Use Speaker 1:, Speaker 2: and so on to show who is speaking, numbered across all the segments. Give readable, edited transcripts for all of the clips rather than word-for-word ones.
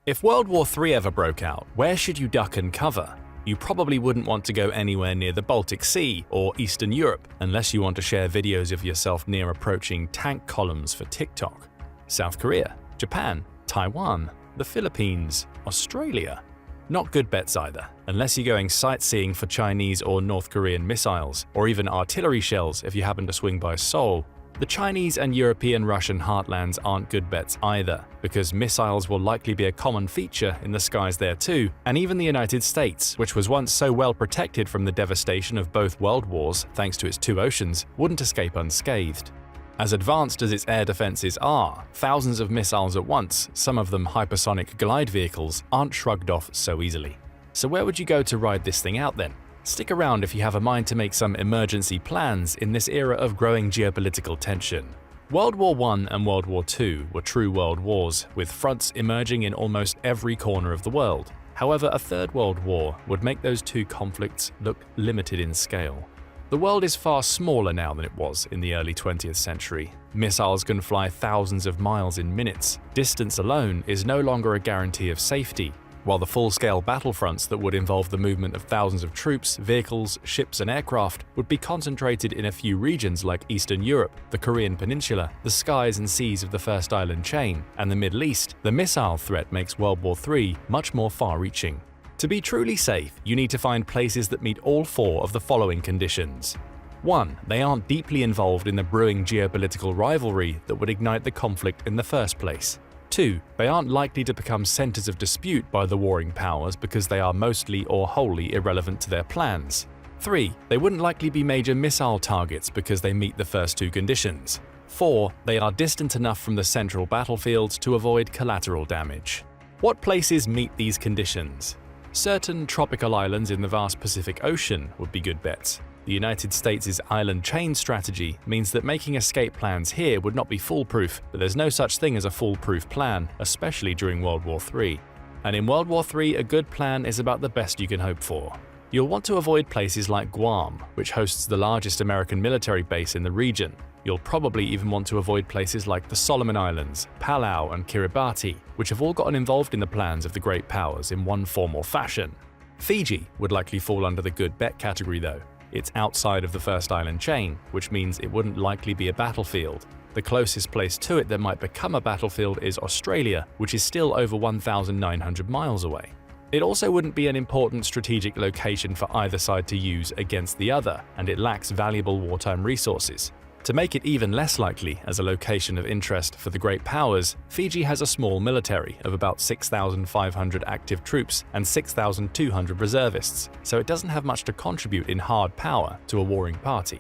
Speaker 1: If World War III ever broke out, where should you duck and cover? You probably wouldn't want to go anywhere near the Baltic Sea or Eastern Europe unless you want to share videos of yourself near approaching tank columns for TikTok. South Korea, Japan, Taiwan, the Philippines, Australia. Not good bets either, unless you're going sightseeing for Chinese or North Korean missiles, or even artillery shells if you happen to swing by Seoul. The Chinese and European Russian heartlands aren't good bets either, because missiles will likely be a common feature in the skies there too, and even the United States, which was once so well protected from the devastation of both world wars thanks to its two oceans, wouldn't escape unscathed. As advanced as its air defenses are, thousands of missiles at once, some of them hypersonic glide vehicles, aren't shrugged off so easily. So where would you go to ride this thing out then? Stick around if you have a mind to make some emergency plans in this era of growing geopolitical tension. World War I and World War II were true world wars, with fronts emerging in almost every corner of the world. However, a Third World War would make those two conflicts look limited in scale. The world is far smaller now than it was in the early 20th century. Missiles can fly thousands of miles in minutes. Distance alone is no longer a guarantee of safety, while the full-scale battlefronts that would involve the movement of thousands of troops, vehicles, ships and aircraft would be concentrated in a few regions like Eastern Europe, the Korean Peninsula, the skies and seas of the First Island chain, and the Middle East. The missile threat makes World War III much more far-reaching. To be truly safe, you need to find places that meet all four of the following conditions. 1. They aren't deeply involved in the brewing geopolitical rivalry that would ignite the conflict in the first place. 2. They aren't likely to become centers of dispute by the warring powers because they are mostly or wholly irrelevant to their plans. 3. They wouldn't likely be major missile targets because they meet the first two conditions. 4. They are distant enough from the central battlefield to avoid collateral damage. What places meet these conditions? Certain tropical islands in the vast Pacific Ocean would be good bets. The United States' island chain strategy means that making escape plans here would not be foolproof, but there's no such thing as a foolproof plan, especially during World War III. And in World War III, a good plan is about the best you can hope for. You'll want to avoid places like Guam, which hosts the largest American military base in the region. You'll probably even want to avoid places like the Solomon Islands, Palau and Kiribati, which have all gotten involved in the plans of the great powers in one form or fashion. Fiji would likely fall under the good bet category though. It's outside of the First Island chain, which means it wouldn't likely be a battlefield. The closest place to it that might become a battlefield is Australia, which is still over 1,900 miles away. It also wouldn't be an important strategic location for either side to use against the other, and it lacks valuable wartime resources. To make it even less likely as a location of interest for the great powers, Fiji has a small military of about 6,500 active troops and 6,200 reservists, so it doesn't have much to contribute in hard power to a warring party.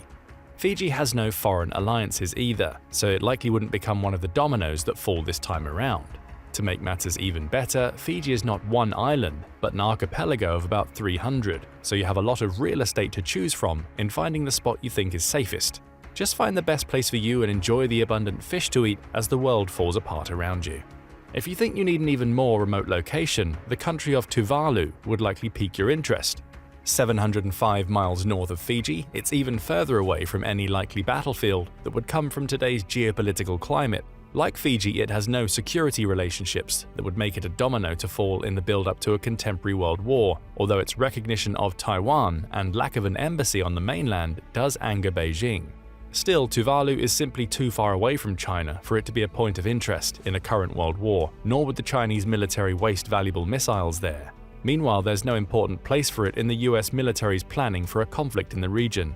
Speaker 1: Fiji has no foreign alliances either, so it likely wouldn't become one of the dominoes that fall this time around. To make matters even better, Fiji is not one island, but an archipelago of about 300, so you have a lot of real estate to choose from in finding the spot you think is safest. Just find the best place for you and enjoy the abundant fish to eat as the world falls apart around you. If you think you need an even more remote location, the country of Tuvalu would likely pique your interest. 705 miles north of Fiji, it's even further away from any likely battlefield that would come from today's geopolitical climate. Like Fiji, it has no security relationships that would make it a domino to fall in the build-up to a contemporary world war, although its recognition of Taiwan and lack of an embassy on the mainland does anger Beijing. Still, Tuvalu is simply too far away from China for it to be a point of interest in a current world war, nor would the Chinese military waste valuable missiles there. Meanwhile, there's no important place for it in the US military's planning for a conflict in the region.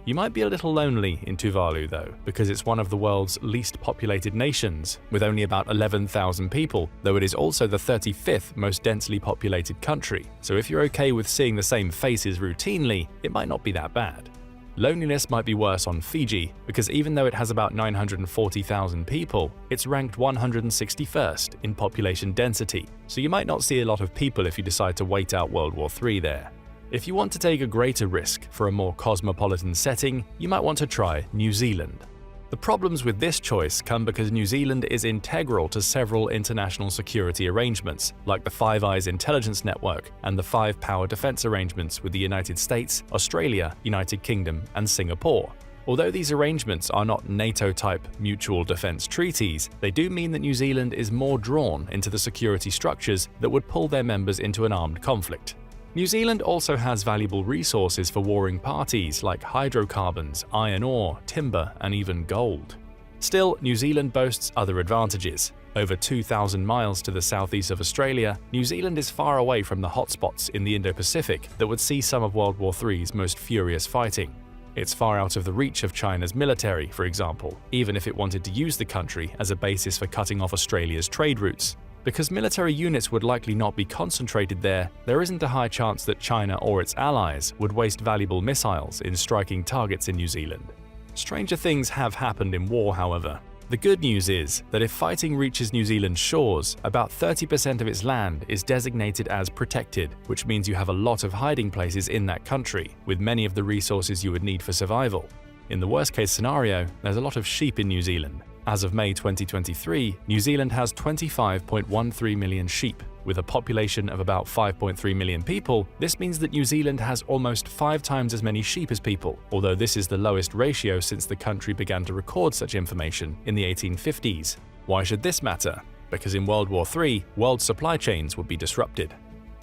Speaker 1: You might be a little lonely in Tuvalu though, because it's one of the world's least populated nations, with only about 11,000 people, though it is also the 35th most densely populated country, so if you're okay with seeing the same faces routinely, it might not be that bad. Loneliness might be worse on Fiji, because even though it has about 940,000 people, it's ranked 161st in population density, so you might not see a lot of people if you decide to wait out World War III there. If you want to take a greater risk for a more cosmopolitan setting, you might want to try New Zealand. The problems with this choice come because New Zealand is integral to several international security arrangements, like the Five Eyes intelligence network and the Five Power defense arrangements with the United States, Australia, United Kingdom, and Singapore. Although these arrangements are not NATO-type mutual defense treaties, they do mean that New Zealand is more drawn into the security structures that would pull their members into an armed conflict. New Zealand also has valuable resources for warring parties like hydrocarbons, iron ore, timber, and even gold. Still, New Zealand boasts other advantages. Over 2,000 miles to the southeast of Australia, New Zealand is far away from the hotspots in the Indo-Pacific that would see some of World War III's most furious fighting. It's far out of the reach of China's military, for example, even if it wanted to use the country as a basis for cutting off Australia's trade routes. Because military units would likely not be concentrated there, there isn't a high chance that China or its allies would waste valuable missiles in striking targets in New Zealand. Stranger things have happened in war, however. The good news is that if fighting reaches New Zealand's shores, about 30% of its land is designated as protected, which means you have a lot of hiding places in that country, with many of the resources you would need for survival. In the worst-case scenario, there's a lot of sheep in New Zealand. As of May 2023, New Zealand has 25.13 million sheep. With a population of about 5.3 million people, this means that New Zealand has almost 5 times as many sheep as people, although this is the lowest ratio since the country began to record such information in the 1850s. Why should this matter? Because in World War III, world supply chains would be disrupted.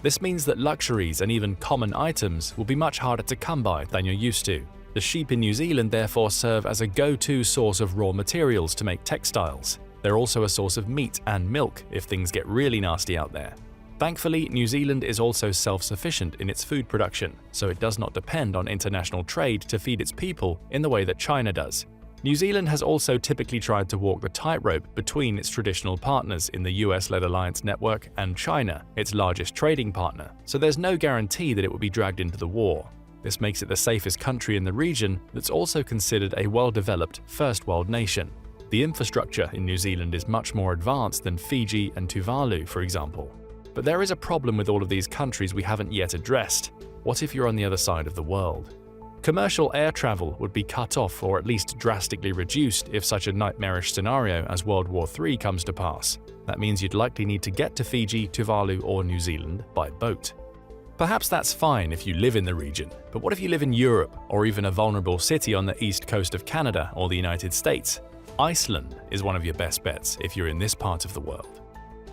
Speaker 1: This means that luxuries and even common items will be much harder to come by than you're used to. The sheep in New Zealand therefore serve as a go-to source of raw materials to make textiles. They're also a source of meat and milk if things get really nasty out there. Thankfully, New Zealand is also self-sufficient in its food production, so it does not depend on international trade to feed its people in the way that China does. New Zealand has also typically tried to walk the tightrope between its traditional partners in the US-led alliance network and China, its largest trading partner, so there's no guarantee that it will be dragged into the war. This makes it the safest country in the region that's also considered a well-developed first world nation. The infrastructure in New Zealand is much more advanced than Fiji and Tuvalu, for example. But there is a problem with all of these countries we haven't yet addressed. What if you're on the other side of the world? Commercial air travel would be cut off or at least drastically reduced if such a nightmarish scenario as World War III comes to pass. That means you'd likely need to get to Fiji, Tuvalu, or New Zealand by boat. Perhaps that's fine if you live in the region, but what if you live in Europe or even a vulnerable city on the east coast of Canada or the United States? Iceland is one of your best bets if you're in this part of the world.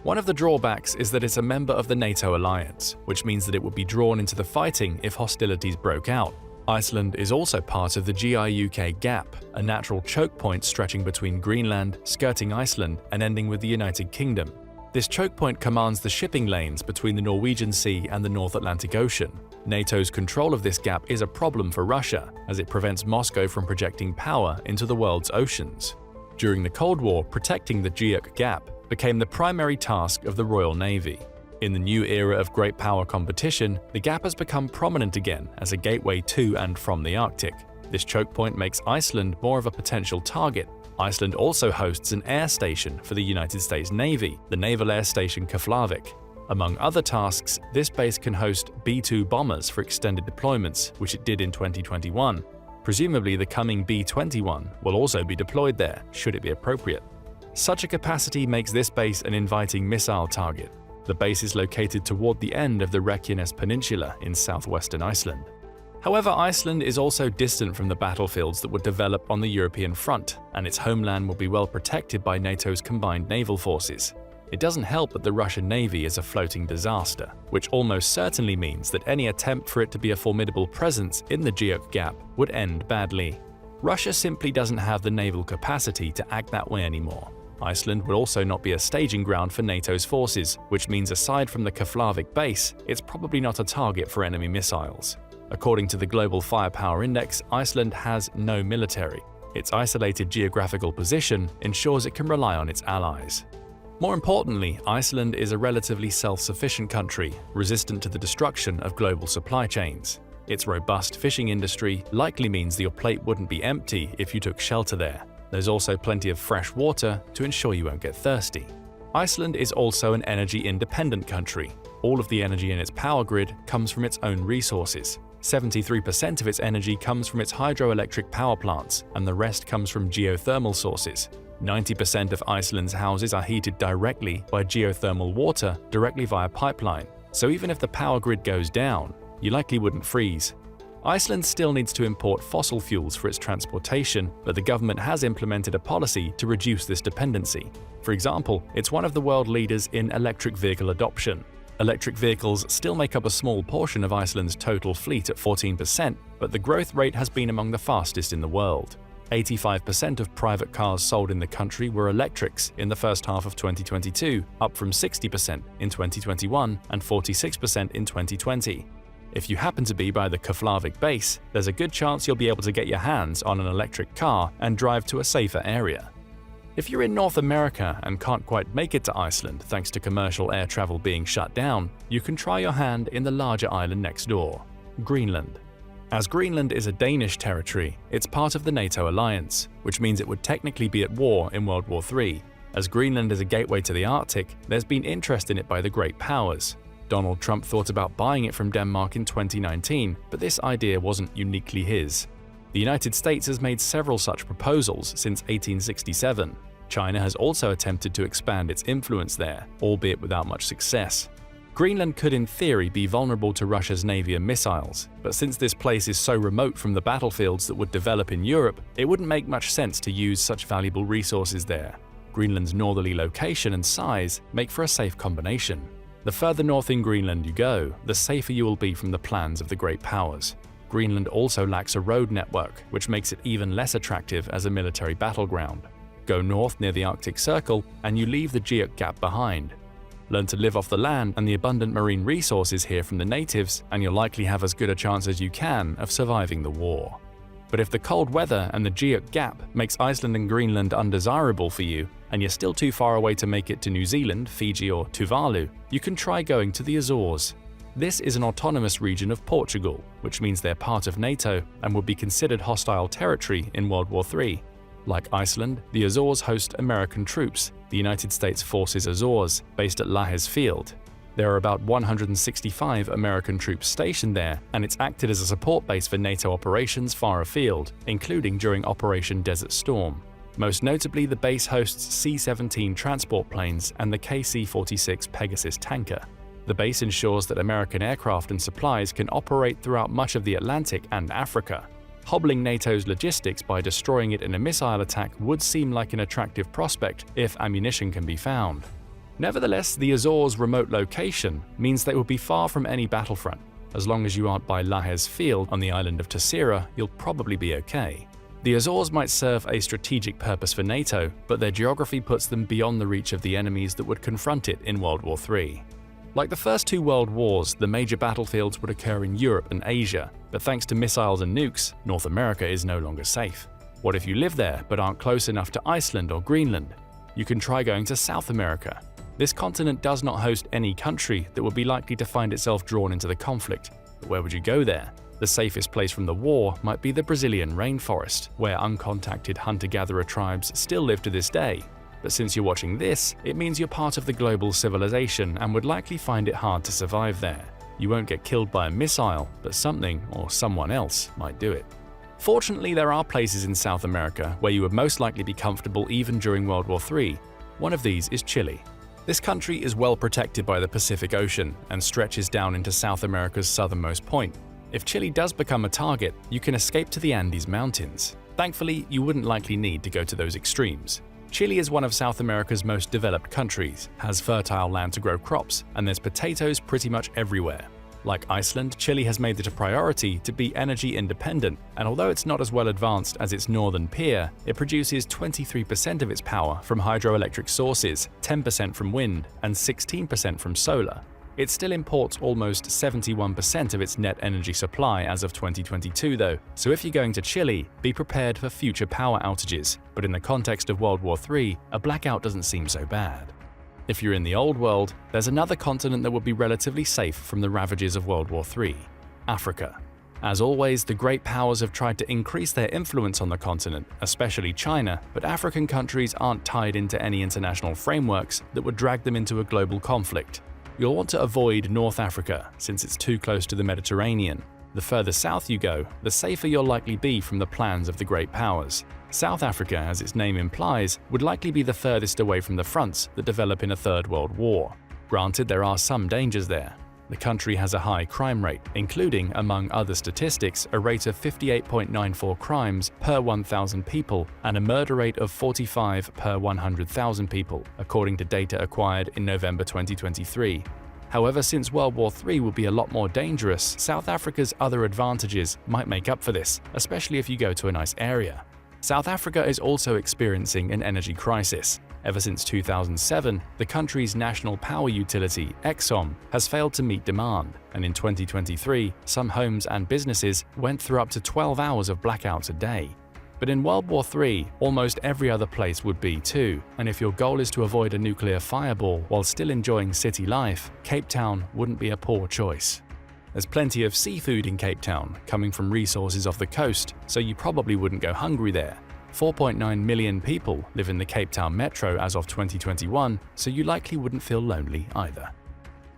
Speaker 1: One of the drawbacks is that it's a member of the NATO alliance, which means that it would be drawn into the fighting if hostilities broke out. Iceland is also part of the GI-UK Gap, a natural choke point stretching between Greenland, skirting Iceland, and ending with the United Kingdom. This choke point commands the shipping lanes between the Norwegian Sea and the North Atlantic Ocean. NATO's control of this gap is a problem for Russia, as it prevents Moscow from projecting power into the world's oceans. During the Cold War, protecting the GIUK Gap became the primary task of the Royal Navy. In the new era of great power competition, the gap has become prominent again as a gateway to and from the Arctic. This choke point makes Iceland more of a potential target. Iceland also hosts an air station for the United States Navy, the Naval Air Station Keflavik. Among other tasks, this base can host B-2 bombers for extended deployments, which it did in 2021. Presumably, the coming B-21 will also be deployed there, should it be appropriate. Such a capacity makes this base an inviting missile target. The base is located toward the end of the Reykjanes Peninsula in southwestern Iceland. However, Iceland is also distant from the battlefields that would develop on the European front, and its homeland will be well protected by NATO's combined naval forces. It doesn't help that the Russian Navy is a floating disaster, which almost certainly means that any attempt for it to be a formidable presence in the GIUK Gap would end badly. Russia simply doesn't have the naval capacity to act that way anymore. Iceland would also not be a staging ground for NATO's forces, which means aside from the Keflavik base, it's probably not a target for enemy missiles. According to the Global Firepower Index, Iceland has no military. Its isolated geographical position ensures it can rely on its allies. More importantly, Iceland is a relatively self-sufficient country, resistant to the destruction of global supply chains. Its robust fishing industry likely means that your plate wouldn't be empty if you took shelter there. There's also plenty of fresh water to ensure you won't get thirsty. Iceland is also an energy-independent country. All of the energy in its power grid comes from its own resources. 73% of its energy comes from its hydroelectric power plants, and the rest comes from geothermal sources. 90% of Iceland's houses are heated directly by geothermal water directly via pipeline, so even if the power grid goes down, you likely wouldn't freeze. Iceland still needs to import fossil fuels for its transportation, but the government has implemented a policy to reduce this dependency. For example, it's one of the world leaders in electric vehicle adoption. Electric vehicles still make up a small portion of Iceland's total fleet at 14%, but the growth rate has been among the fastest in the world. 85% of private cars sold in the country were electrics in the first half of 2022, up from 60% in 2021 and 46% in 2020. If you happen to be by the Keflavik base, there's a good chance you'll be able to get your hands on an electric car and drive to a safer area. If you're in North America and can't quite make it to Iceland thanks to commercial air travel being shut down, you can try your hand in the larger island next door, Greenland. As Greenland is a Danish territory, it's part of the NATO alliance, which means it would technically be at war in World War III. As Greenland is a gateway to the Arctic, there's been interest in it by the great powers. Donald Trump thought about buying it from Denmark in 2019, but this idea wasn't uniquely his. The United States has made several such proposals since 1867. China has also attempted to expand its influence there, albeit without much success. Greenland could in theory be vulnerable to Russia's navy and missiles, but since this place is so remote from the battlefields that would develop in Europe, it wouldn't make much sense to use such valuable resources there. Greenland's northerly location and size make for a safe combination. The further north in Greenland you go, the safer you will be from the plans of the great powers. Greenland also lacks a road network, which makes it even less attractive as a military battleground. Go north near the Arctic Circle, and you leave the Geoc Gap behind. Learn to live off the land and the abundant marine resources here from the natives, and you'll likely have as good a chance as you can of surviving the war. But if the cold weather and the Geoc Gap makes Iceland and Greenland undesirable for you, and you're still too far away to make it to New Zealand, Fiji or Tuvalu, you can try going to the Azores. This is an autonomous region of Portugal, which means they're part of NATO and would be considered hostile territory in World War III. Like Iceland, the Azores host American troops, the United States Forces Azores, based at Lajes Field. There are about 165 American troops stationed there, and it's acted as a support base for NATO operations far afield, including during Operation Desert Storm. Most notably, the base hosts C-17 transport planes and the KC-46 Pegasus tanker. The base ensures that American aircraft and supplies can operate throughout much of the Atlantic and Africa. Hobbling NATO's logistics by destroying it in a missile attack would seem like an attractive prospect if ammunition can be found. Nevertheless, the Azores' remote location means they will be far from any battlefront. As long as you aren't by Lajes Field on the island of Terceira, you'll probably be okay. The Azores might serve a strategic purpose for NATO, but their geography puts them beyond the reach of the enemies that would confront it in World War III. Like the first two world wars, the major battlefields would occur in Europe and Asia, but thanks to missiles and nukes, North America is no longer safe. What if you live there but aren't close enough to Iceland or Greenland? You can try going to South America. This continent does not host any country that would be likely to find itself drawn into the conflict. But where would you go there? The safest place from the war might be the Brazilian rainforest, where uncontacted hunter-gatherer tribes still live to this day. But since you're watching this, it means you're part of the global civilization and would likely find it hard to survive there. You won't get killed by a missile, but something or someone else might do it. Fortunately, there are places in South America where you would most likely be comfortable even during World War III. One of these is Chile. This country is well protected by the Pacific Ocean and stretches down into South America's southernmost point. If Chile does become a target, you can escape to the Andes Mountains. Thankfully, you wouldn't likely need to go to those extremes. Chile is one of South America's most developed countries, has fertile land to grow crops, and there's potatoes pretty much everywhere. Like Iceland, Chile has made it a priority to be energy independent, and although it's not as well advanced as its northern peer, it produces 23% of its power from hydroelectric sources, 10% from wind, and 16% from solar. It still imports almost 71% of its net energy supply as of 2022 though, so if you're going to Chile, be prepared for future power outages, but in the context of World War III, a blackout doesn't seem so bad. If you're in the Old World, there's another continent that would be relatively safe from the ravages of World War III – Africa. As always, the great powers have tried to increase their influence on the continent, especially China, but African countries aren't tied into any international frameworks that would drag them into a global conflict. You'll want to avoid North Africa since it's too close to the Mediterranean. The further south you go, the safer you'll likely be from the plans of the great powers. South Africa, as its name implies, would likely be the furthest away from the fronts that develop in a Third World War. Granted, there are some dangers there. The country has a high crime rate, including, among other statistics, a rate of 58.94 crimes per 1,000 people and a murder rate of 45 per 100,000 people, according to data acquired in November 2023. However, since World War III will be a lot more dangerous, South Africa's other advantages might make up for this, especially if you go to a nice area. South Africa is also experiencing an energy crisis. Ever since 2007, the country's national power utility, Eskom, has failed to meet demand, and in 2023, some homes and businesses went through up to 12 hours of blackouts a day. But in World War III, almost every other place would be too, and if your goal is to avoid a nuclear fireball while still enjoying city life, Cape Town wouldn't be a poor choice. There's plenty of seafood in Cape Town, coming from resources off the coast, so you probably wouldn't go hungry there. 4.9 million people live in the Cape Town metro as of 2021, so you likely wouldn't feel lonely either.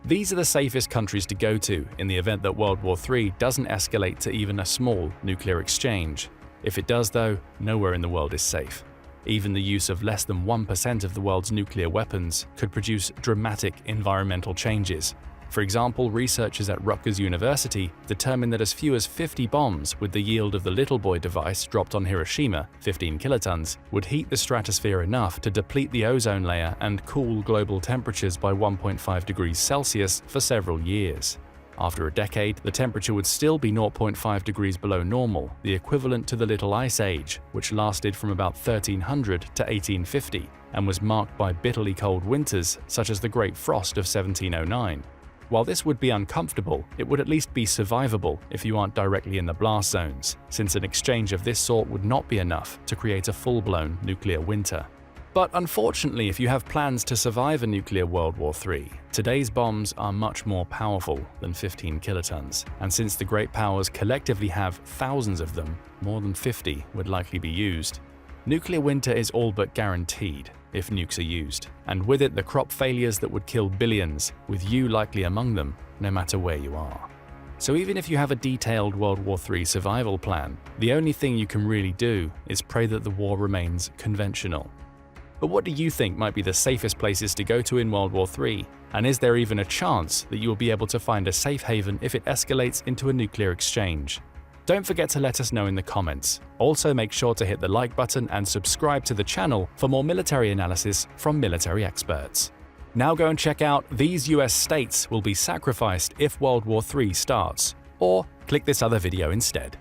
Speaker 1: These are the safest countries to go to in the event that World War III doesn't escalate to even a small nuclear exchange. If it does though, nowhere in the world is safe. Even the use of less than 1% of the world's nuclear weapons could produce dramatic environmental changes. For example, researchers at Rutgers University determined that as few as 50 bombs with the yield of the Little Boy device dropped on Hiroshima, 15 kilotons, would heat the stratosphere enough to deplete the ozone layer and cool global temperatures by 1.5 degrees Celsius for several years. After a decade, the temperature would still be 0.5 degrees below normal, the equivalent to the Little Ice Age, which lasted from about 1300 to 1850 and was marked by bitterly cold winters such as the Great Frost of 1709. While this would be uncomfortable, it would at least be survivable if you aren't directly in the blast zones, since an exchange of this sort would not be enough to create a full-blown nuclear winter. But unfortunately, if you have plans to survive a nuclear World War III, today's bombs are much more powerful than 15 kilotons, and since the great powers collectively have thousands of them, more than 50 would likely be used. Nuclear winter is all but guaranteed if nukes are used, and with it the crop failures that would kill billions, with you likely among them, no matter where you are. So even if you have a detailed World War III survival plan, the only thing you can really do is pray that the war remains conventional. But what do you think might be the safest places to go to in World War III? And is there even a chance that you will be able to find a safe haven if it escalates into a nuclear exchange? Don't forget to let us know in the comments. Also make sure to hit the like button and subscribe to the channel for more military analysis from military experts. Now go and check out These US States Will Be Sacrificed If World War III Starts, or click this other video instead.